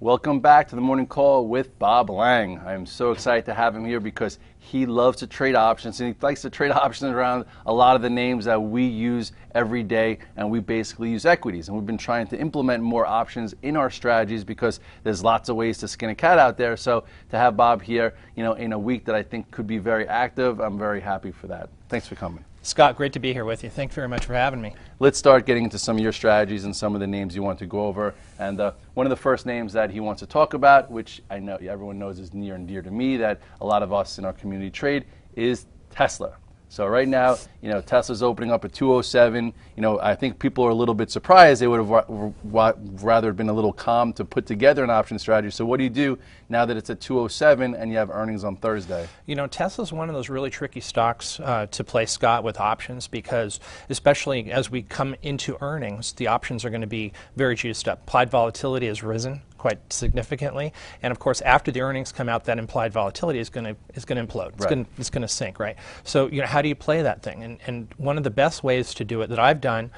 Welcome back to the Morning Call with Bob Lang. I am so excited to have him here because he loves to trade options, and he likes to trade options around a lot of the names that we use every day, and we basically use equities. And we've been trying to implement more options in our strategies because there's lots of ways to skin a cat out there. So to have Bob here, in a week that I think could be very active, I'm very happy for that. Thanks for coming. Scott, great to be here with you. Thanks very much for having me. Let's start getting into some of your strategies and some of the names you want to go over. And one of the first names that he wants to talk about, which I know everyone knows is near and dear to me, that a lot of us in our community trade, is Tesla. So right now, Tesla's opening up at 207. I think people are a little bit surprised. They would have rather been a little calm to put together an option strategy. So what do you do now that it's at 207 and you have earnings on Thursday? Tesla's one of those really tricky stocks to play, Scott, with options because especially as we come into earnings, the options are going to be very juiced up. Implied volatility has risen quite significantly, and of course after the earnings come out, that implied volatility is going to implode. It's going to sink, right? So how do you play that thing? And one of the best ways to do it that I've done,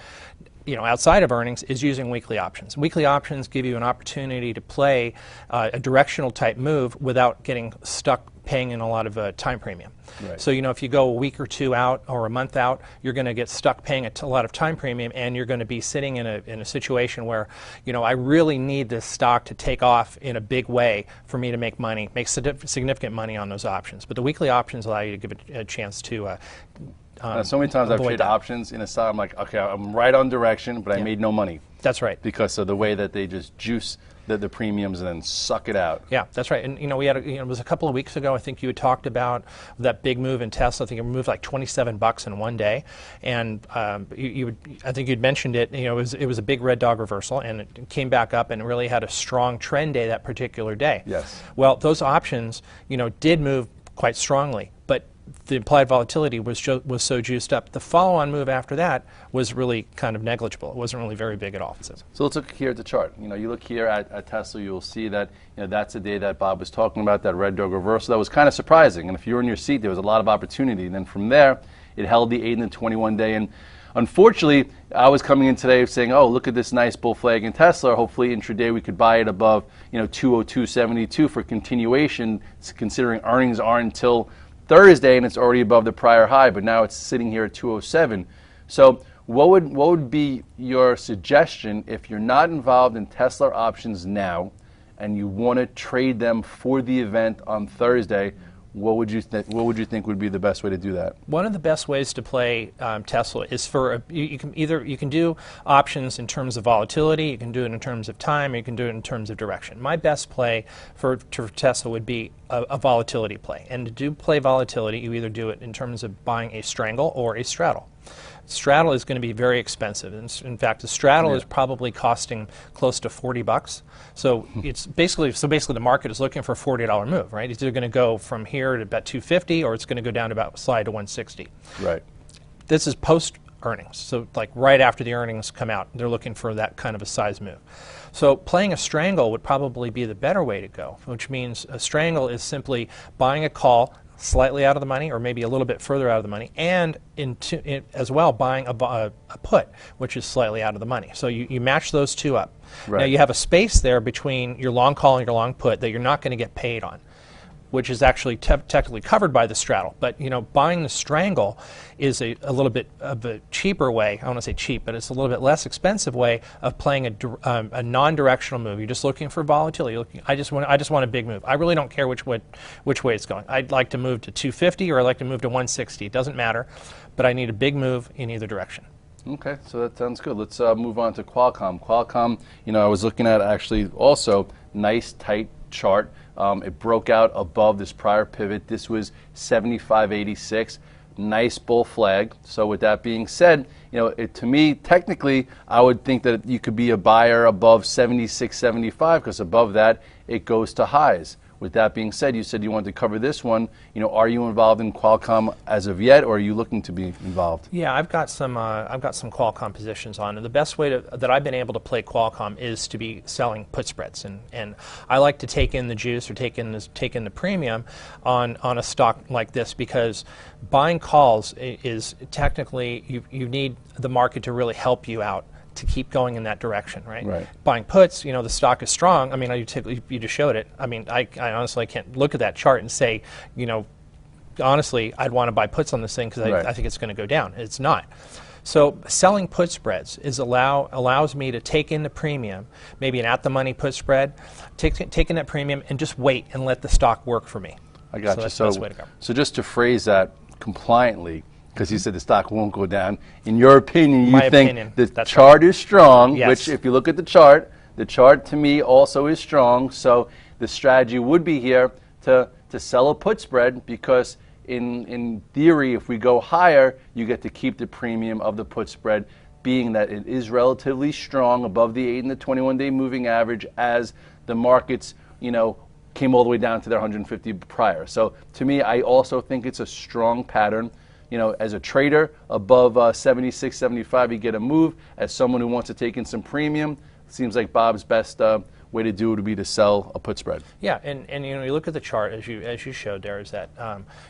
outside of earnings, is using weekly options. Weekly options give you an opportunity to play a directional type move without getting stuck paying in a lot of time premium. Right. So if you go a week or two out or a month out, you're going to get stuck paying a lot of time premium, and you're going to be sitting in a situation where I really need this stock to take off in a big way for me to make money, make significant money on those options. But the weekly options allow you to give it a chance to so many times I've traded options in a stock, I'm like, okay, I'm right on direction, but I made no money. That's right. Because of the way that they just juice the premiums and then suck it out. Yeah, that's right. And we had it was a couple of weeks ago, I think you had talked about that big move in Tesla. I think it moved like $27 in one day, and I think you'd mentioned it. It was a big red dog reversal, and it came back up and really had a strong trend day that particular day. Yes. Well, those options did move quite strongly, but the implied volatility was so juiced up. The follow-on move after that was really kind of negligible. It wasn't really very big at all. So let's look here at the chart. You look here at Tesla, you'll see that that's the day that Bob was talking about, that red dog reversal. That was kind of surprising. And if you were in your seat, there was a lot of opportunity. And then from there, it held the 8 and the 21 day. And unfortunately, I was coming in today saying, oh, look at this nice bull flag in Tesla. Hopefully intraday we could buy it above 202.72 for continuation, considering earnings aren't until Thursday, and it's already above the prior high, but now it's sitting here at 207. So what would be your suggestion if you're not involved in Tesla options now and you want to trade them for the event on Thursday? What would you think would be the best way to do that? One of the best ways to play Tesla is you can do options in terms of volatility, you can do it in terms of time, or you can do it in terms of direction. My best play for Tesla would be a volatility play. And to do play volatility, you either do it in terms of buying a strangle or a straddle. Straddle is going to be very expensive. In fact, the straddle is probably costing close to $40. So it's basically the market is looking for a $40 move, right? It's either going to go from here to about 250, or it's going to go down to about slide to 160. Right. This is post earnings, so like right after the earnings come out, they're looking for that kind of a size move. So playing a strangle would probably be the better way to go, which means a strangle is simply buying a call slightly out of the money, or maybe a little bit further out of the money, and as well buying a put, which is slightly out of the money. So you match those two up. Right. Now you have a space there between your long call and your long put that you're not going to get paid on, which is actually technically covered by the straddle. But buying the strangle is a little bit of a cheaper way. I don't want to say cheap, but it's a little bit less expensive way of playing a non-directional move. You're just looking for volatility. I just want a big move. I really don't care which way it's going. I'd like to move to 250, or I'd like to move to 160. It doesn't matter, but I need a big move in either direction. Okay, so that sounds good. Let's move on to Qualcomm. Qualcomm, I was looking at actually also nice tight chart. It broke out above this prior pivot. This was 75.86. Nice bull flag. So with that being said, to me, technically, I would think that you could be a buyer above 76.75, because above that, it goes to highs. With that being said, you said you wanted to cover this one. Are you involved in Qualcomm as of yet, or are you looking to be involved? Yeah, I've got some Qualcomm positions on, and the best way that I've been able to play Qualcomm is to be selling put spreads, and I like to take in the juice or take in the premium on a stock like this, because buying calls is technically you need the market to really help you out to keep going in that direction, right? Right. Buying puts, you know, the stock is strong. I mean, you just showed it. I mean, I honestly can't look at that chart and say, you know, honestly, I'd want to buy puts on this thing because I think it's going to go down. It's not. So selling put spreads allows me to take in the premium, maybe an at-the-money put spread, take in that premium and just wait and let the stock work for me. I got you. That's the best way to go. So just to phrase that compliantly, because you said the stock won't go down, in your opinion, you think the chart is strong, which if you look at the chart to me also is strong. So the strategy would be here to sell a put spread because in theory, if we go higher, you get to keep the premium of the put spread, being that it is relatively strong above the 8 and the 21-day moving average as the markets, you know, came all the way down to their 150 prior. So to me, I also think it's a strong pattern. You know, as a trader, above 76, 75, you get a move. As someone who wants to take in some premium, seems like Bob's best way to do it would be to sell a put spread. Yeah, and you know, you look at the chart as you showed there, is that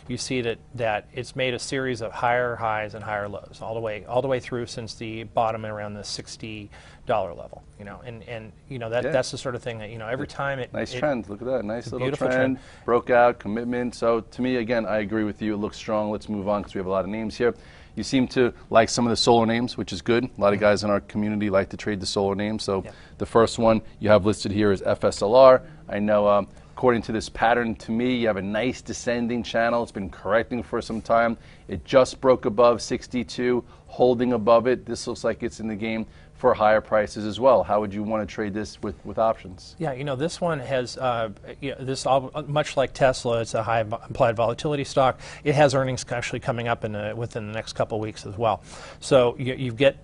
you see that it's made a series of higher highs and higher lows all the way through since the bottom around the $60 level. You know, and you know that's the sort of thing that, you know, every time nice trend. Look at that, nice little trend. Broke out commitment. So to me, again, I agree with you. It looks strong. Let's move on because we have a lot of names here. You seem to like some of the solar names, which is good. A lot of guys in our community like to trade the solar names. So the first one you have listed here is FSLR. I know according to this pattern, to me, you have a nice descending channel. It's been correcting for some time. It just broke above 62, holding above it. This looks like it's in the game for higher prices as well. How would you want to trade this with options? Yeah, you know, this one has, much like Tesla, it's a high implied volatility stock. It has earnings actually coming up within the next couple of weeks as well. So you get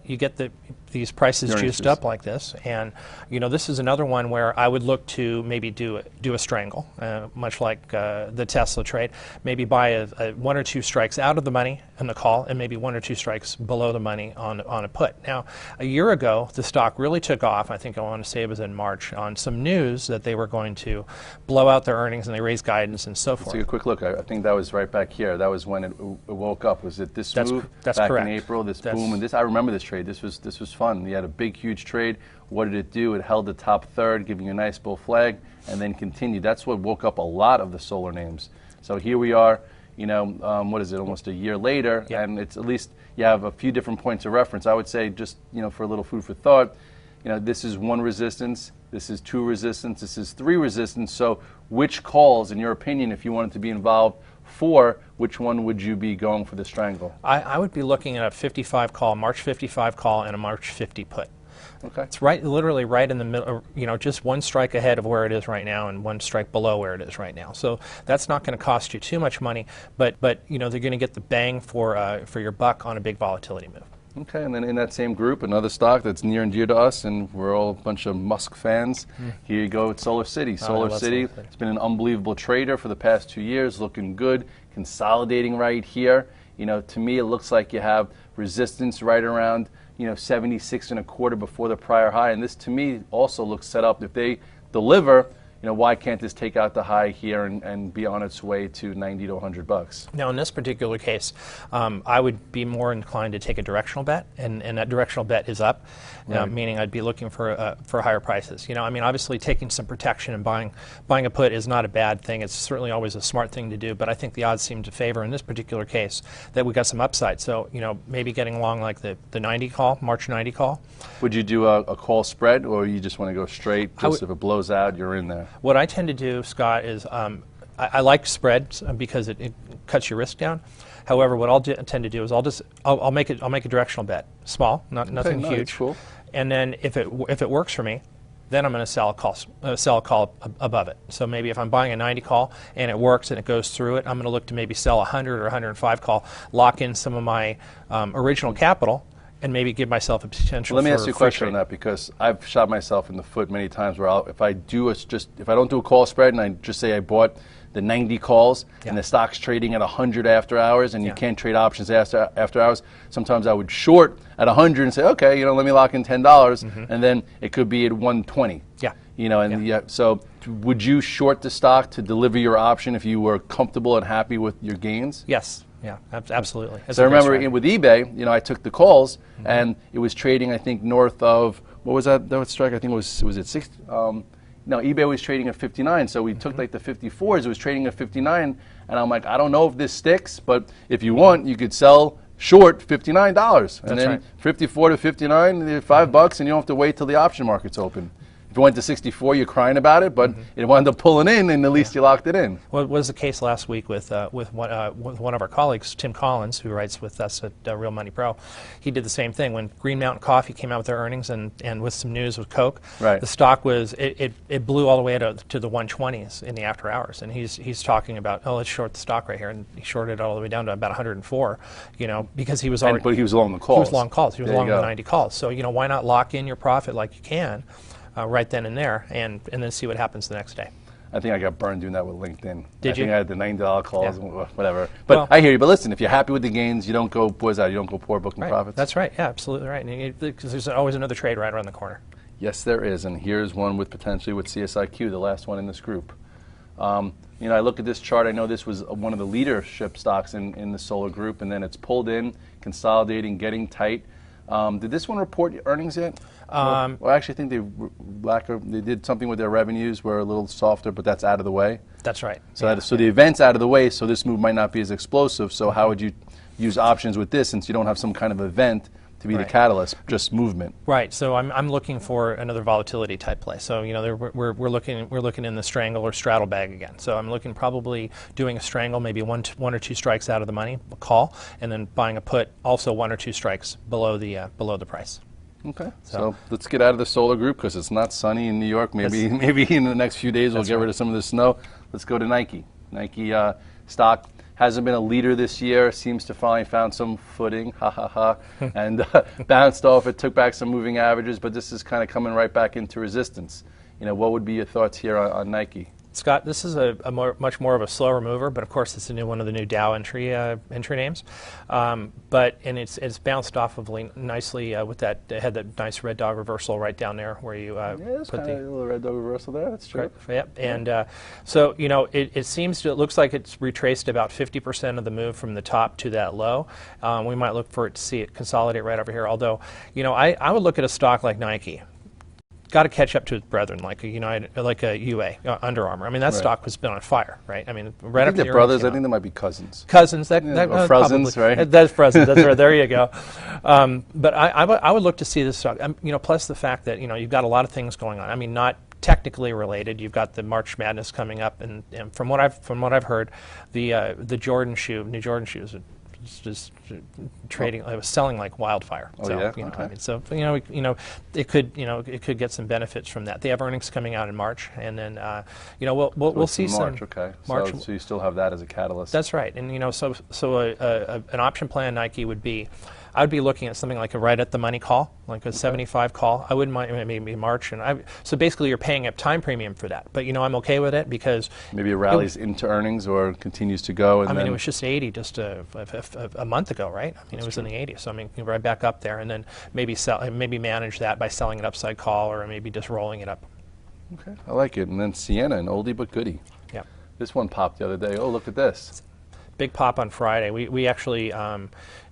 these prices juiced up like this, and you know, this is another one where I would look to maybe do a strangle, much like the Tesla trade. Maybe buy one or two strikes out of the money in the call, and maybe one or two strikes below the money on a put. Now, a year ago, the stock really took off. I think I want to say it was in March, on some news that they were going to blow out their earnings, and they raised guidance and so forth. Let's take a quick look. I think that was right back here. That was when it woke up. Was it this move? That's back correct. In April, this boom, and this. I remember this trade. This was fun. You had a big, huge trade. What did it do? It held the top third, giving you a nice bull flag, and then continued. That's what woke up a lot of the solar names. So here we are. You know, what is it? Almost a year later, and it's at least you have a few different points of reference. I would say, just, you know, for a little food for thought, you know, this is one resistance, this is two resistance, this is three resistance. So which calls, in your opinion, if you wanted to be involved for, which one would you be going for the strangle? I would be looking at a 55 call, March 55 call, and a March 50 put. Okay. It's literally right in the middle, you know, just one strike ahead of where it is right now and one strike below where it is right now. So that's not going to cost you too much money, but you know, they're going to get the bang for your buck on a big volatility move. Okay, and then in that same group, another stock that's near and dear to us, and we're all a bunch of Musk fans. Here you go, it's Solar City. Solar City, it's been an unbelievable trader for the past 2 years, looking good, consolidating right here. You know, to me, it looks like you have resistance right around, you know, 76 and a quarter before the prior high, and this to me also looks set up. If they deliver, you know, why can't this take out the high here and be on its way to 90 to 100 bucks? Now, in this particular case, I would be more inclined to take a directional bet, and that directional bet is up, meaning I'd be looking for higher prices. You know, I mean, obviously taking some protection and buying a put is not a bad thing. It's certainly always a smart thing to do, but I think the odds seem to favor in this particular case that we got some upside. So, you know, maybe getting along like the 90 call, March 90 call. Would you do a call spread, or you just want to go straight, just if it blows out, you're in there? What I tend to do, Scott, is I like spreads because it cuts your risk down. However, what I'll tend to do is I'll make a directional bet, small, nothing huge, cool. And then if it works for me, then I'm going to sell a call above it. So maybe if I'm buying a 90 call and it works and it goes through it, I'm going to look to maybe sell a 100 or 105 call, lock in some of my original capital, and maybe give myself a potential. Let me ask you a question on that, because I've shot myself in the foot many times where if I don't do a call spread and I just say I bought the 90 calls and the stock's trading at 100 after hours and you can't trade options after hours, sometimes I would short at 100 and say, okay, you know, let me lock in $10, and then it could be at 120. Yeah. You know, and so would you short the stock to deliver your option if you were comfortable and happy with your gains? Yes. Yeah, absolutely. So I remember with eBay, I took the calls, and it was trading, I think, north of, what was that strike? I think was it 60? No, eBay was trading at 59, so we took like the 54s. It was trading at 59, and I'm like, I don't know if this sticks, but if you want, you could sell short $59, and then 54 to 59, $5, and you don't have to wait till the option market's open. If it went to 64, you're crying about it, but it wound up pulling in, and at least you locked it in. Well, it was the case last week with one of our colleagues, Tim Collins, who writes with us at Real Money Pro. He did the same thing when Green Mountain Coffee came out with their earnings and with some news with Coke. Right. The stock was it blew all the way to the 120s in the after hours, and he's talking about, let's short the stock right here, and he shorted it all the way down to about 104. Because he was already. But he was long the calls. He was long calls. He was long the 90 calls. So why not lock in your profit like you can? Right then and there, and then see what happens the next day. I think I got burned doing that with LinkedIn. Did you? I think I had the $90 calls, whatever. But I hear you. But listen, if you're happy with the gains, you don't go, you don't go poor booking profits. That's right. Yeah, absolutely right. Because there's always another trade right around the corner. Yes, there is. And here's one potentially with CSIQ, the last one in this group. I look at this chart. I know this was one of the leadership stocks in the solar group, and then it's pulled in, consolidating, getting tight. Did this one report earnings yet? Well, I actually think they did something with their revenues were a little softer, but that's out of the way. That's right. So, so the event's out of the way, so this move might not be as explosive. So how would you use options with this since you don't have some kind of event to be the catalyst, just movement? Right. So I'm looking for another volatility type play. So we're looking in the strangle or straddle bag again. So I'm looking probably doing a strangle, maybe one or two strikes out of the money, a call, and then buying a put, also 1 or 2 strikes below the price. Okay. So let's get out of the solar group because it's not sunny in New York. Maybe in the next few days we'll get rid of some of the snow. Let's go to Nike. Nike stock hasn't been a leader this year. Seems to finally found some footing, and bounced off. It took back some moving averages, but this is kind of coming right back into resistance. What would be your thoughts here on Nike? Scott, this is much more of a slower mover, but of course it's one of the new Dow entry names. But it's bounced off of nicely with that. It had that nice red dog reversal right down there where you put the little red dog reversal there. That's true. Yep. And so it looks like it's retraced about 50% of the move from the top to that low. We might look for it to see it consolidate right over here. Although I would look at a stock like Nike. Got to catch up to its brethren, like a UA, Under Armour. I mean, that stock has been on fire, right? I mean, right after they're brothers. I think they might be cousins. Cousins, or Frozens, right? That's Frozens. That's right. There you go. But I would look to see this stock. Plus the fact that you've got a lot of things going on. I mean, not technically related. You've got the March Madness coming up, and from what I've heard, the New Jordan shoes. Just trading. It was selling like wildfire. Oh, so, yeah. I mean, so it could get some benefits from that. They have earnings coming out in March, and then we'll see March, some. Okay. March. So you still have that as a catalyst. That's right, and so an option plan Nike would be. I would be looking at something like a right at the money call, like a 75 call. I wouldn't mind maybe March, so basically you're paying a time premium for that. But I'm okay with it because maybe it rallies into earnings or continues to go. And it was just 80 just a month ago, right? I mean, it was in the 80s. So right back up there, and then maybe manage that by selling an upside call or maybe just rolling it up. Okay, I like it. And then Sienna, an oldie but goodie. Yeah. This one popped the other day. Oh, look at this. Big pop on Friday. We actually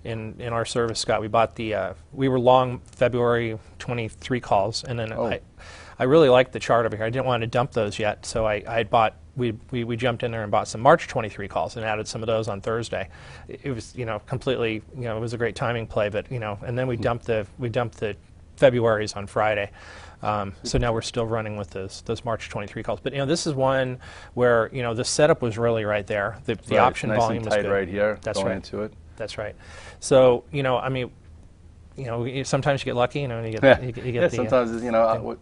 in our service, Scott, we bought we were long February 23 calls, and then I really liked the chart over here. I didn't want to dump those yet, so we jumped in there and bought some March 23 calls and added some of those on Thursday. It was completely it was a great timing play, but and then we dumped the February's on Friday. So now we're still running with those March 23 calls. But this is one where the setup was really right there. The option nice volume and was tight good. right here. That's going right. into it. That's right. So I mean, sometimes you get lucky. You get sometimes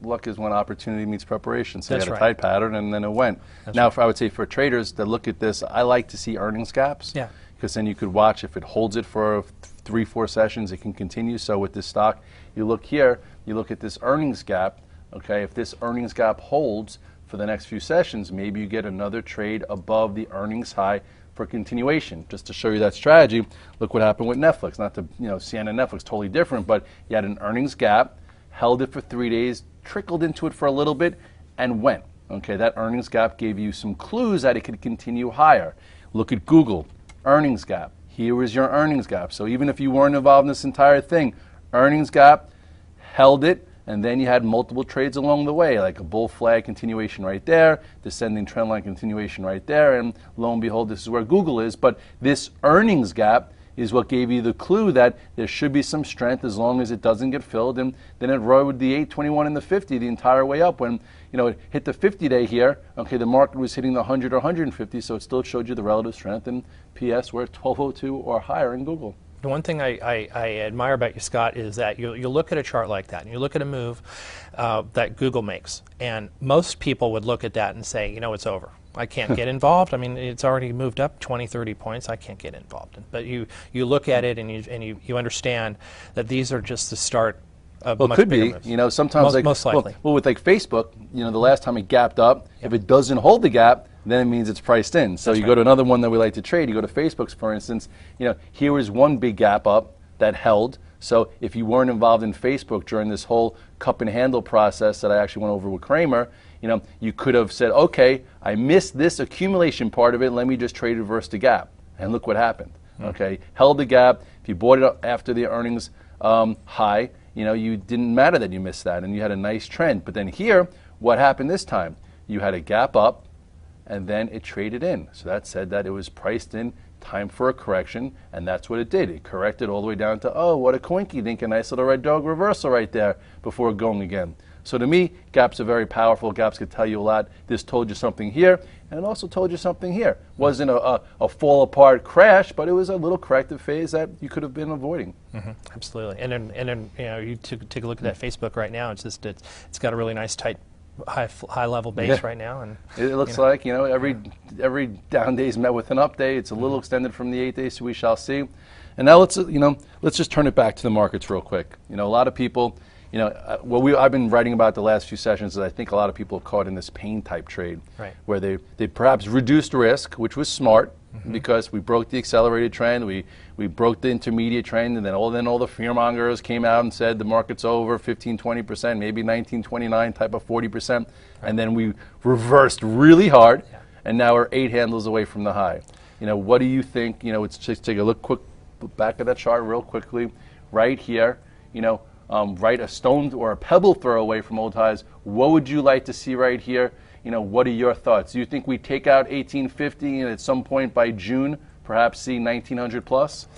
luck is when opportunity meets preparation. So That's you had a right. tight pattern, and then it went. That's now, right. I would say for traders that look at this, I like to see earnings gaps. Yeah. Because then you could watch if it holds it for 3-4 sessions, it can continue. So with this stock, you look here, you look at this earnings gap. Okay, if this earnings gap holds for the next few sessions, maybe you get another trade above the earnings high for continuation. Just to show you that strategy, look what happened with Netflix. Not to, Sienna and Netflix, totally different, but you had an earnings gap, held it for 3 days, trickled into it for a little bit, and went. Okay, that earnings gap gave you some clues that it could continue higher. Look at Google, earnings gap. here was your earnings gap. So even if you weren't involved in this entire thing, earnings gap, held it, and then you had multiple trades along the way, like a bull flag continuation right there, descending trend line continuation right there, and lo and behold, this is where Google is. But this earnings gap is what gave you the clue that there should be some strength as long as it doesn't get filled, and then it rode the 821 and the 50 the entire way up. When it hit the 50-day here, okay, the market was hitting the 100 or 150, so it still showed you the relative strength, and PS we're at 1202 or higher in Google. The one thing I admire about you, Scott, is that you look at a chart like that, and you look at a move that Google makes, and most people would look at that and say, it's over. I can't get involved. I mean, it's already moved up 20, 30 points. I can't get involved. But you look at it and you understand that these are just the start of much bigger moves. Sometimes most likely. Well, with Facebook, the last time it gapped up, if it doesn't hold the gap, then it means it's priced in. So you go to another one that we like to trade. You go to Facebook's, for instance. Here is one big gap up that held. So if you weren't involved in Facebook during this whole cup and handle process that I actually went over with Kramer, you could have said, okay, I missed this accumulation part of it. Let me just trade reverse the gap. And look what happened. Okay, held the gap. If you bought it up after the earnings high, you didn't matter that you missed that, and you had a nice trend. But then here, what happened this time? You had a gap up, and then it traded in. So that said that it was priced in, time for a correction, and that's what it did. It corrected all the way down to, oh, what a coinky dink, a nice little red dog reversal right there before going again. So to me, gaps are very powerful. Gaps could tell you a lot. This told you something here, and it also told you something here. Wasn't a fall apart crash, but it was a little corrective phase that you could have been avoiding. Absolutely. And then you take a look at that Facebook right now. It's got a really nice tight high level base right now, and it looks like every down day is met with an up day. It's a little extended from the 8 days, so we shall see. And now let's just turn it back to the markets real quick. A lot of people. I've been writing about the last few sessions is I think a lot of people have caught in this pain type trade, where they perhaps reduced risk, which was smart because we broke the accelerated trend, we broke the intermediate trend, and then all the fear mongers came out and said the market's over 15-20%, maybe 19-29 type of 40%, and then we reversed really hard, and now we're 8 handles away from the high. What do you think? Let's just take a look quick back at that chart real quickly, right here. Right, a stone or a pebble throw away from old highs. What would you like to see right here? What are your thoughts? Do you think we take out 1850 and at some point by June, perhaps see 1900 plus?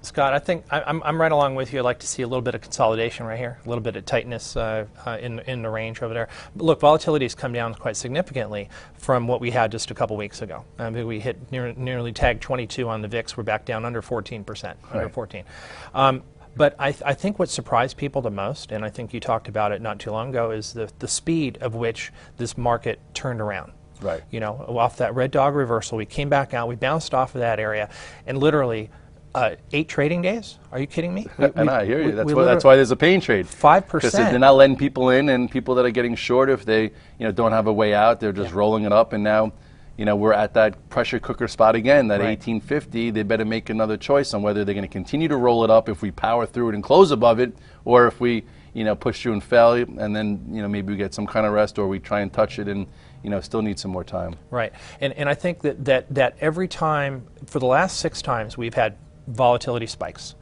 Scott, I think I'm right along with you. I'd like to see a little bit of consolidation right here, a little bit of tightness in the range over there. But look, volatility has come down quite significantly from what we had just a couple weeks ago. I mean, we hit nearly tagged 22 on the VIX. We're back down under 14%, under 14. But I think what surprised people the most, and I think you talked about it not too long ago, is the speed of which this market turned around. Right. Off that red dog reversal, we came back out, we bounced off of that area, and literally 8 trading days? Are you kidding me? And I hear you. That's why there's a pain trade. 5%. Because they're not letting people in, and people that are getting short, if they don't have a way out, they're just rolling it up, and now we're at that pressure cooker spot again, that 1850. They better make another choice on whether they're going to continue to roll it up if we power through it and close above it, or if we, push through and fail, and then, maybe we get some kind of rest, or we try and touch it and, still need some more time. Right. And I think that every time, for the last 6 times, we've had volatility spikes.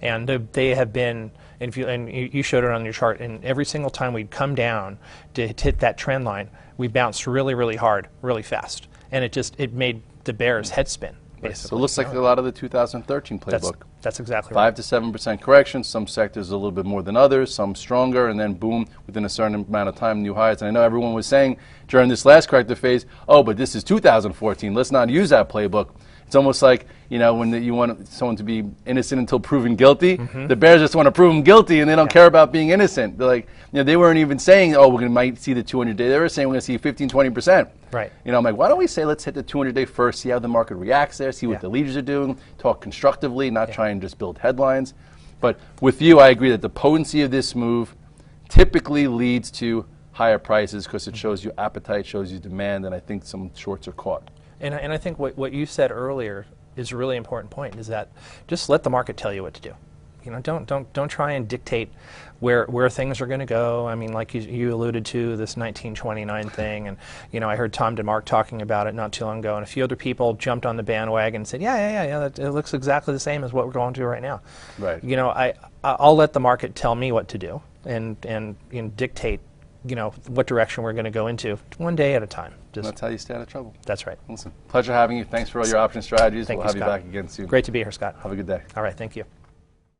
And they have been, and you showed it on your chart, and every single time we'd come down to hit that trend line, we bounced really, really hard, really fast. And it made the bear's head spin, basically. So it looks like a lot of the 2013 playbook. That's exactly right. 5 to 7% correction. Some sectors a little bit more than others, some stronger, and then boom, within a certain amount of time, new highs. And I know everyone was saying during this last corrective phase, oh, but this is 2014. Let's not use that playbook. It's almost like, when you want someone to be innocent until proven guilty, the bears just want to prove them guilty, and they don't care about being innocent. They're like, they weren't even saying, oh, we might see the 200-day. They were saying we're going to see 15, 20%. Right. I'm like, why don't we say let's hit the 200-day first, see how the market reacts there, see what the leaders are doing, talk constructively, not try and just build headlines. But with you, I agree that the potency of this move typically leads to higher prices because it shows you appetite, shows you demand, and I think some shorts are caught. And I think what you said earlier is a really important point, is that just let the market tell you what to do. don't try and dictate where things are going to go. I mean, like you alluded to this 1929 thing, and I heard Tom DeMark talking about it not too long ago, and a few other people jumped on the bandwagon and said, yeah, it looks exactly the same as what we're going through right now. Right. I'll let the market tell me what to do and dictate what direction we're going to go into one day at a time. That's how you stay out of trouble. That's right. Listen, pleasure having you. Thanks for all your option strategies. Thank we'll you, have you Scott. back again soon. Great to be here, Scott. Have a good day. All right, thank you.